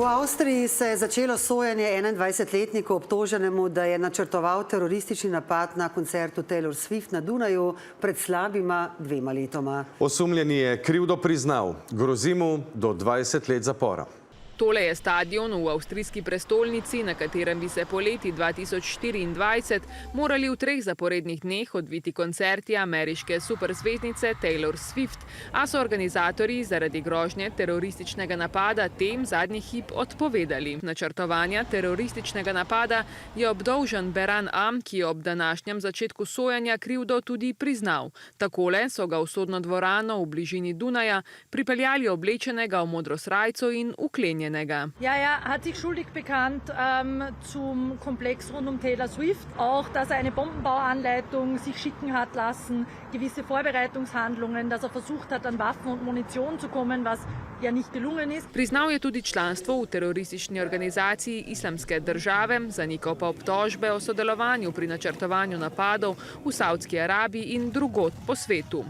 V Avstriji se je začelo sojenje 21-letniku obtoženemu, da je načrtoval teroristični napad na koncertu Taylor Swift na Dunaju pred slabima 2 letoma. Osumljeni je krivdo priznal, grozi mu do 20 let zapora. Tole je stadion v avstrijski prestolnici, na katerem bi se poleti 2024 morali v 3 zaporednih dneh odviti koncerti ameriške superzvezdnice Taylor Swift, a so organizatorji zaradi grožnje terorističnega napada tem zadnji hip odpovedali. Načrtovanja terorističnega napada je obdolžen Beran Am, ki je ob današnjem začetku sojenja krivdo tudi priznal. Takole so ga v sodno dvorano v bližini Dunaja pripeljali oblečenega v modro srajco in uklenjenega. Ja, er hat sich schuldig bekannt zum Komplex rund um Taylor Swift. Auch, dass er eine Bombenbauanleitung sich schicken hat lassen, gewisse Vorbereitungshandlungen, dass er versucht hat, an Waffen und Munition zu kommen, was ja nicht gelungen ist. Priznal je tudi članstvo v teroristični organizaciji Islamske države, zanikal pa obtožbe o sodelovanju pri načrtovanju napadov v Saudski Arabiji in drugod po svetu.